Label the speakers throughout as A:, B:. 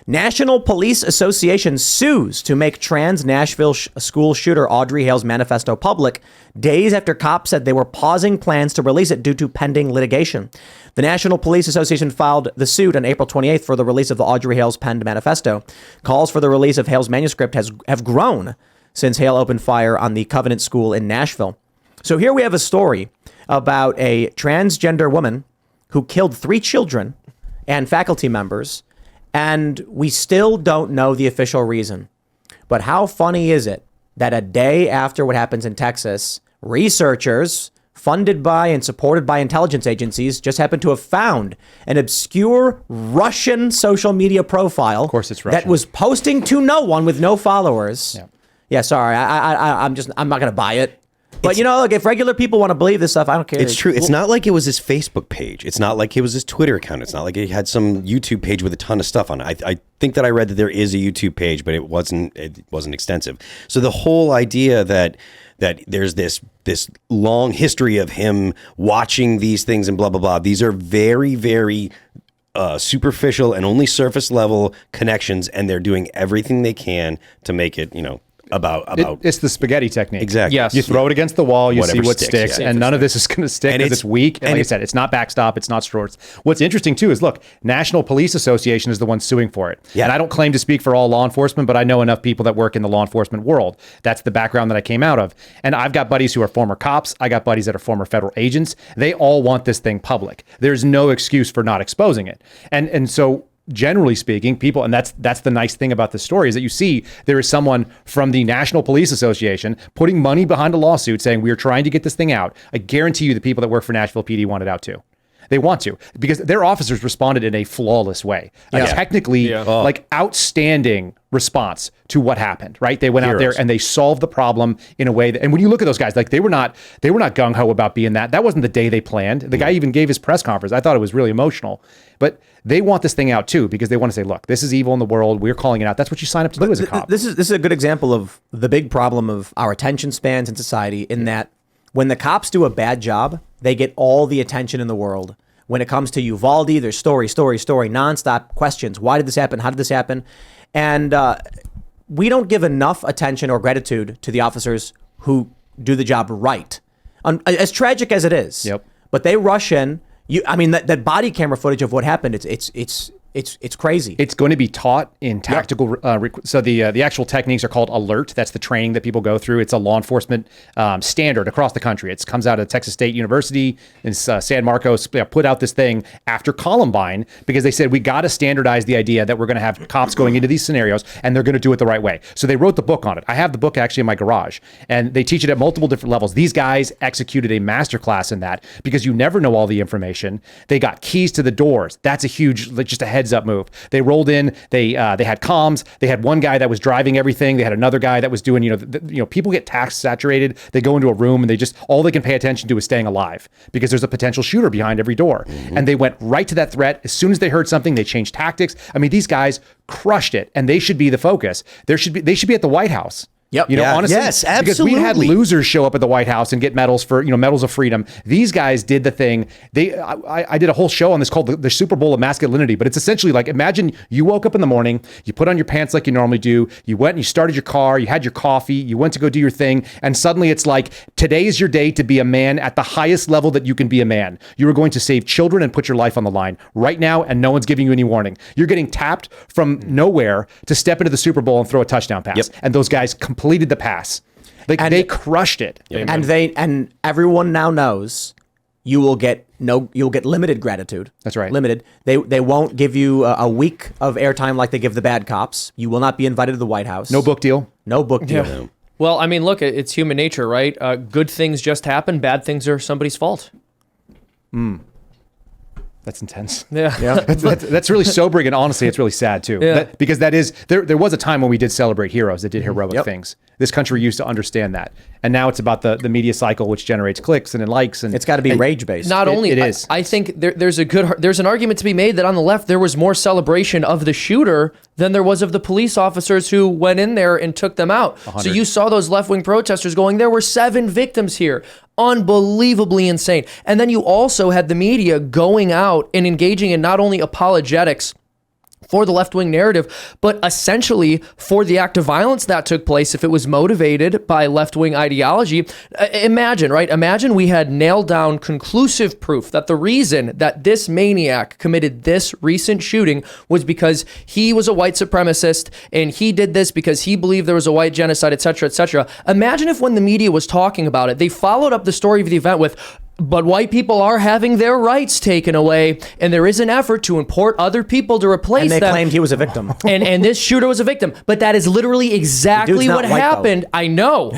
A: National Police Association sues to make trans Nashville school shooter Audrey Hale's manifesto public days after cops said they were pausing plans to release it due to pending litigation. The National Police Association filed the suit on April 28th for the release of the Audrey Hale's penned manifesto. Calls for the release of Hale's manuscript have grown since Hale opened fire on the Covenant School in Nashville. So here we have a story about a transgender woman who killed 3 children and faculty members, and we still don't know the official reason. But how funny is it that a day after what happens in Texas, researchers funded by and supported by intelligence agencies just happen to have found an obscure Russian social media profile,
B: of course it's Russian,
A: that was posting to no one with no followers. Yeah, sorry, I'm not going to buy it. But look, if regular people want to believe this stuff, I don't care.
C: It's true. It's not like it was his Facebook page. It's not like it was his Twitter account. It's not like he had some YouTube page with a ton of stuff on it. I think that I read that there is a YouTube page, but it wasn't extensive. So the whole idea that there's this long history of him watching these things and blah, blah, blah. These are very, very superficial and only surface level connections. And they're doing everything they can to make it, about
B: it's the spaghetti technique.
C: Exactly.
B: Yes. You throw it against the wall, you
C: Whatever
B: see what
C: sticks,
B: sticks, and none of this is going to stick because it's weak. And like I said, it's not backstop, it's not shorts. What's interesting too is, look, National Police Association is the one suing for it. Yeah. And I don't claim to speak for all law enforcement, but I know enough people that work in the law enforcement world. That's the background that I came out of. And I've got buddies who are former cops. I got buddies that are former federal agents. They all want this thing public. There's no excuse for not exposing it. And so generally speaking, people, and that's the nice thing about this story, is that you see there is someone from the National Police Association putting money behind a lawsuit saying we are trying to get this thing out. I guarantee you the people that work for Nashville PD want it out too. They want to, because their officers responded in a flawless way. Technically, like outstanding response to what happened, right? They went out there and they solved the problem in a way that, and when you look at those guys, like they were not gung-ho about being that. That wasn't the day they planned. The guy even gave his press conference. I thought it was really emotional. But they want this thing out too, because they want to say, look, this is evil in the world. We're calling it out. That's what you sign up to do as a cop.
A: This is a good example of the big problem of our attention spans in society, in that when the cops do a bad job, they get all the attention in the world. When it comes to Uvalde, there's story, nonstop questions. Why did this happen? How did this happen? And we don't give enough attention or gratitude to the officers who do the job right. As tragic as it is.
B: Yep.
A: But they rush in. That body camera footage of what happened, it's crazy.
B: It's going to be taught in tactical. So the actual techniques are called alert. That's the training that people go through. It's a law enforcement standard across the country. It comes out of Texas State University in San Marcos. Put out this thing after Columbine because they said we got to standardize the idea that we're going to have cops going into these scenarios and they're going to do it the right way. So they wrote the book on it. I have the book actually in my garage, and they teach it at multiple different levels. These guys executed a masterclass in that because you never know all the information. They got keys to the doors. That's a huge, just a heads up move. They rolled in, they had comms, they had one guy that was driving everything, they had another guy that was doing, people get task saturated, they go into a room and all they can pay attention to is staying alive because there's a potential shooter behind every door. Mm-hmm. And they went right to that threat. As soon as they heard something, they changed tactics. I mean, these guys crushed it, and they should be the focus. They should be at the White House.
A: Yep.
B: Honestly,
C: yes, absolutely.
B: Because we had losers show up at the White House and get medals for, medals of freedom. These guys did the thing. I did a whole show on this called the Super Bowl of Masculinity, but it's essentially like, imagine you woke up in the morning, you put on your pants like you normally do, you went and you started your car, you had your coffee, you went to go do your thing, and suddenly it's like, today is your day to be a man at the highest level that you can be a man. You are going to save children and put your life on the line right now, and no one's giving you any warning. You're getting tapped from nowhere to step into the Super Bowl and throw a touchdown pass. Yep. And those guys completed the pass. They crushed it.
A: Yep. And everyone now knows you'll get limited gratitude.
B: That's right.
A: Limited. They won't give you a week of airtime like they give the bad cops. You will not be invited to the White House.
B: No book deal.
A: No book deal.
D: Yeah. Well, I mean, look, it's human nature, right? Good things just happen. Bad things are somebody's fault.
B: That's intense.
D: Yeah.
B: That's really sobering, and honestly, it's really sad too.
D: Yeah.
B: Because that is, there was a time when we did celebrate heroes that did heroic things. This country used to understand that. And now it's about the media cycle, which generates clicks and likes. And
A: it's got to be rage-based.
D: Not only,
B: it is.
D: I think there's an argument to be made that on the left, there was more celebration of the shooter than there was of the police officers who went in there and took them out.
B: 100.
D: So you saw those left-wing protesters going, there were 7 victims here. Unbelievably insane. And then you also had the media going out and engaging in not only apologetics for the left-wing narrative, but essentially for the act of violence that took place, if it was motivated by left-wing ideology. Imagine, right? Imagine we had nailed down conclusive proof that the reason that this maniac committed this recent shooting was because he was a white supremacist and he did this because he believed there was a white genocide, et cetera, et cetera. Imagine if when the media was talking about it, they followed up the story of the event with, but white people are having their rights taken away, and there is an effort to import other people to replace them.
A: And they claimed he was a victim.
D: And this shooter was a victim. But that is literally exactly what happened. Though. I know.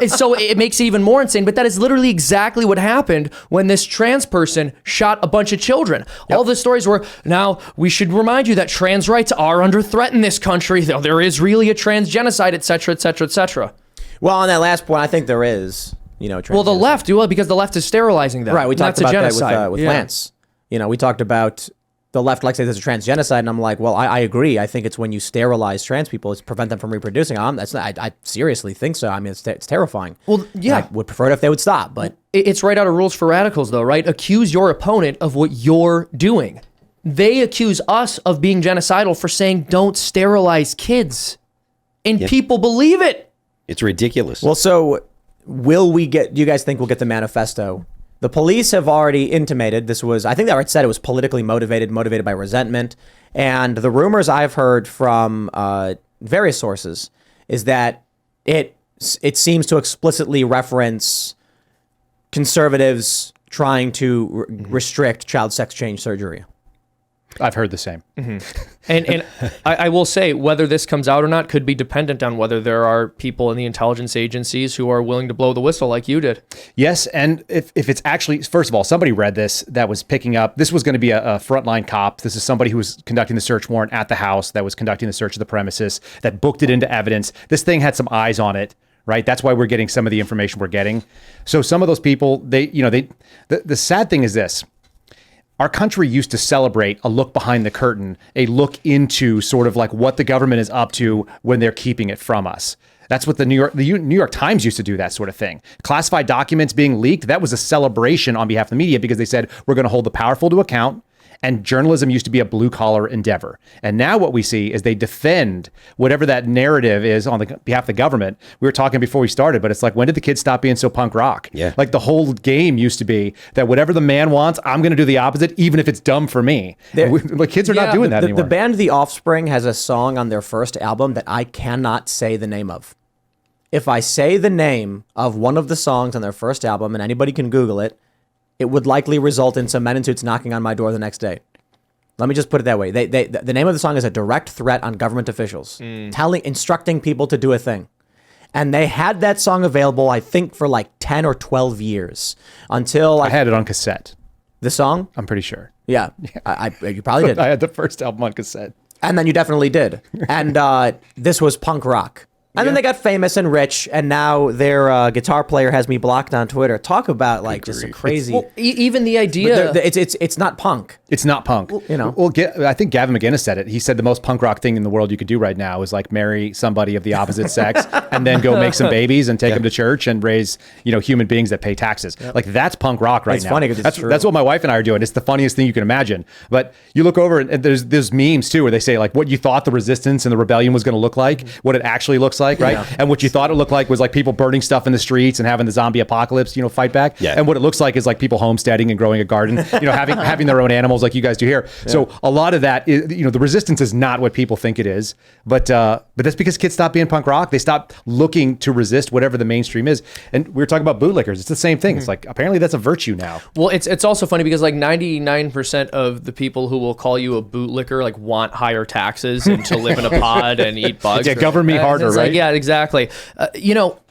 D: And so it makes it even more insane, but that is literally exactly what happened when this trans person shot a bunch of children. Yep. All the stories were, now we should remind you that trans rights are under threat in this country. There is really a trans genocide, et cetera, et cetera, et cetera.
A: Well, on that last point, I think there is.
D: Well, the left, because the left is sterilizing them.
A: Right, we talked about that with Lance. We talked about the left like say there's a trans genocide, and I'm like, well, I agree. I think it's when you sterilize trans people, it's prevent them from reproducing. I seriously think so. I mean, it's terrifying.
D: Well, yeah.
A: And I would prefer it if they would stop, but
D: it's right out of Rules for Radicals, though, right? Accuse your opponent of what you're doing. They accuse us of being genocidal for saying don't sterilize kids, and people believe it.
C: It's ridiculous.
A: Well, so. Do you guys think we'll get the manifesto? The police have already intimated this was, I think they already said it was politically motivated by resentment. And the rumors I've heard from various sources is that it seems to explicitly reference conservatives trying to restrict child sex change surgery.
B: I've heard the same.
D: Mm-hmm. And I will say, whether this comes out or not could be dependent on whether there are people in the intelligence agencies who are willing to blow the whistle like you did.
B: Yes, and if it's actually, first of all, somebody read this that was picking up, this was going to be a frontline cop. This is somebody who was conducting the search warrant at the house, that was conducting the search of the premises, that booked it into evidence. This thing had some eyes on it. Right. That's why we're getting some of the information we're getting. So some of those people, the sad thing is this. Our country used to celebrate a look behind the curtain, a look into sort of like what the government is up to when they're keeping it from us. That's what the New York Times used to do, that sort of thing. Classified documents being leaked, that was a celebration on behalf of the media because they said, we're going to hold the powerful to account. And journalism used to be a blue-collar endeavor. And now what we see is they defend whatever that narrative is on the behalf of the government. We were talking before we started, but it's like, when did the kids stop being so punk rock?
C: Yeah.
B: Like the whole game used to be that whatever the man wants, I'm going to do the opposite, even if it's dumb for me. The kids are not doing that anymore.
A: The band The Offspring has a song on their first album that I cannot say the name of. If I say the name of one of the songs on their first album, and anybody can Google it, it would likely result in some men in suits knocking on my door the next day. Let me just put it that way. The name of the song is a direct threat on government officials, instructing people to do a thing. And they had that song available, I think, for like 10 or 12 years until
B: I had it on cassette.
A: The song?
B: I'm pretty sure.
A: Yeah. You probably did.
B: I had the first album on cassette.
A: And then you definitely did. And this was punk rock. And then they got famous and rich, and now their guitar player has me blocked on Twitter. Talk about like just a crazy.
D: Well, even the idea.
A: It's not punk.
B: It's not punk. Well, I think Gavin McInnes said it. He said the most punk rock thing in the world you could do right now is like marry somebody of the opposite sex and then go make some babies and take them to church and raise human beings that pay taxes. Yep. Like that's punk rock right now.
A: It's funny because it's true.
B: That's what my wife and I are doing. It's the funniest thing you can imagine. But you look over and there's memes too where they say like what you thought the resistance and the rebellion was going to look like, what it actually looks like, right? Yeah. And what you thought it looked like was like people burning stuff in the streets and having the zombie apocalypse, fight back. Yeah. And what it looks like is like people homesteading and growing a garden, having their own animals like you guys do here. Yeah. So a lot of that is, the resistance is not what people think it is, but that's because kids stop being punk rock. They stop looking to resist whatever the mainstream is. And we were talking about bootlickers. It's the same thing. Mm-hmm. It's like, apparently that's a virtue now.
D: Well, it's also funny because like 99% of the people who will call you a bootlicker like want higher taxes and to live in a pod and eat bugs.
B: Yeah, govern me harder, right?
D: Like, yeah, exactly.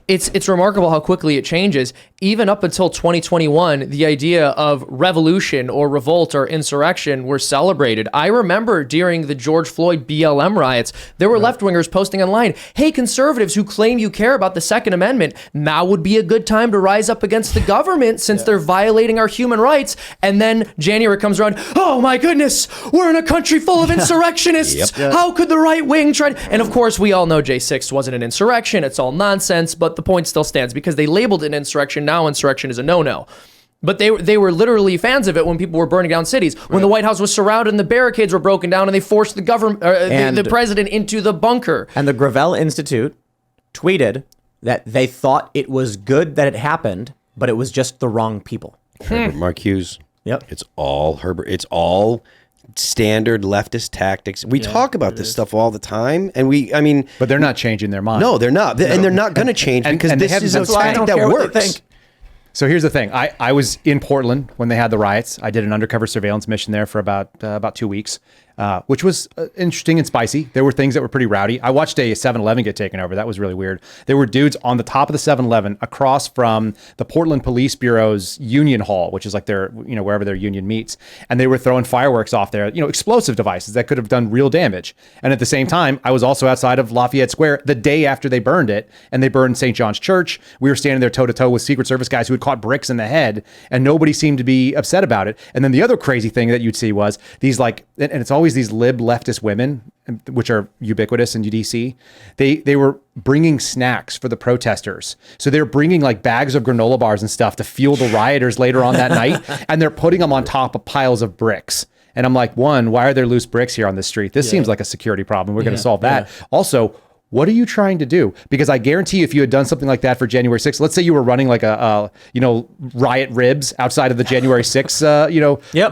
D: It's remarkable how quickly it changes. Even up until 2021, the idea of revolution or revolt or insurrection were celebrated. I remember during the George Floyd BLM riots, there were left-wingers posting online, hey, conservatives who claim you care about the Second Amendment, now would be a good time to rise up against the government since they're violating our human rights. And then January comes around, oh my goodness, we're in a country full of insurrectionists. How could the right wing try? And of course, we all know J6 wasn't an insurrection. It's all nonsense, but the point still stands because they labeled it an insurrection. Now insurrection is a no-no. But they were literally fans of it when people were burning down cities. When the White House was surrounded and the barricades were broken down and they forced the government, the president into the bunker.
A: And the Gravel Institute tweeted that they thought it was good that it happened, but it was just the wrong people.
C: Herbert Marcuse.
A: Yep.
C: It's all Herbert. It's all standard leftist tactics. We talk about this stuff all the time, and
B: but they're not changing their mind.
C: No, they're not, and they're not going to change because
B: and
C: this is a tactic that works.
B: So here's the thing. I was in Portland when they had the riots. I did an undercover surveillance mission there for about 2 weeks, which was interesting and spicy. There were things that were pretty rowdy. I watched a 7-Eleven get taken over. That was really weird. There were dudes on the top of the 7-Eleven across from the Portland Police Bureau's Union Hall, which is like their, wherever their union meets. And they were throwing fireworks off there, explosive devices that could have done real damage. And at the same time, I was also outside of Lafayette Square the day after they burned it, and they burned St. John's Church. We were standing there toe to toe with Secret Service guys who had caught bricks in the head, and nobody seemed to be upset about it. And then the other crazy thing that you'd see was these and it's always these lib leftist women, which are ubiquitous in DC. They were bringing snacks for the protesters. So they're bringing like bags of granola bars and stuff to fuel the rioters later on that night. And they're putting them on top of piles of bricks. And I'm like, one, why are there loose bricks here on the street? This seems like a security problem. We're going to solve that. Also, what are you trying to do? Because I guarantee if you had done something like that for January 6th, let's say you were running like a riot ribs outside of the January 6th,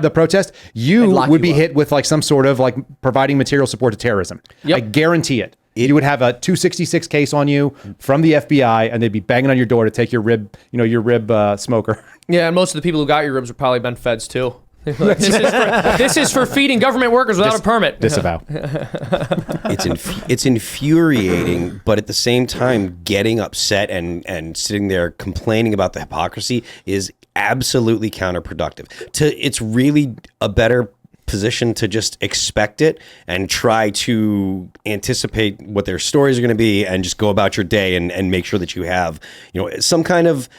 B: the protest, you would be hit with like some sort of like providing material support to terrorism. Yep. I guarantee it. You would have a 266 case on you from the FBI, and they'd be banging on your door to take your rib smoker. Yeah,
D: and most of the people who got your ribs have probably been feds too. This is for feeding government workers without a permit.
B: Disavow.
C: It's infuriating, but at the same time, getting upset and sitting there complaining about the hypocrisy is absolutely counterproductive. It's really a better position to just expect it and try to anticipate what their stories are going to be and just go about your day and make sure that you have some kind of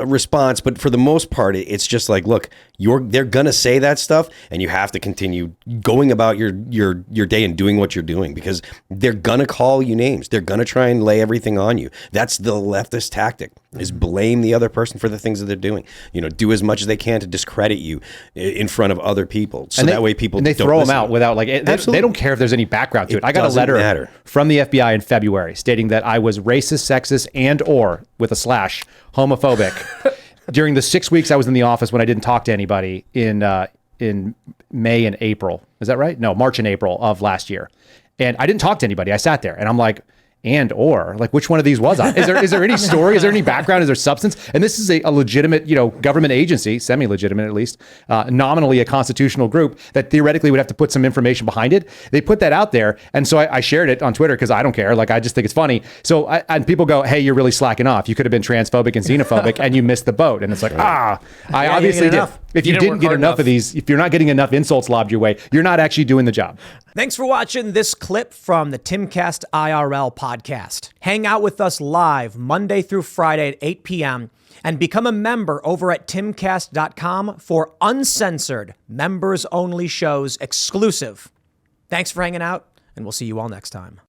C: response. But for the most part, it's just like, look, they're gonna say that stuff, and you have to continue going about your day and doing what you're doing, because they're gonna call you names. They're gonna try and lay everything on you. That's the leftist tactic, is blame the other person for the things that they're doing. Do as much as they can to discredit you in front of other people, so that way people
B: and they
C: don't
B: throw
C: listen
B: them out without they don't care if there's any background to it. I got a letter from the FBI in February stating that I was racist, sexist, and or with a slash homophobic during the 6 weeks I was in the office when I didn't talk to anybody in May and April. Is that right? No, March and April of last year. And I didn't talk to anybody. I sat there and I'm like, which one of these was I? Is there any story? Is there any background? Is there substance? And this is a legitimate, government agency, semi-legitimate at least, nominally a constitutional group that theoretically would have to put some information behind it. They put that out there. And so I shared it on Twitter because I don't care. Like, I just think it's funny. So, and people go, hey, you're really slacking off. You could have been transphobic and xenophobic and you missed the boat. And it's like, I obviously did. If you didn't get enough of these, if you're not getting enough insults lobbed your way, you're not actually doing the job.
A: Thanks for watching this clip from the Timcast IRL podcast. Hang out with us live Monday through Friday at 8 p.m. and become a member over at timcast.com for uncensored, members-only shows exclusive. Thanks for hanging out, and we'll see you all next time.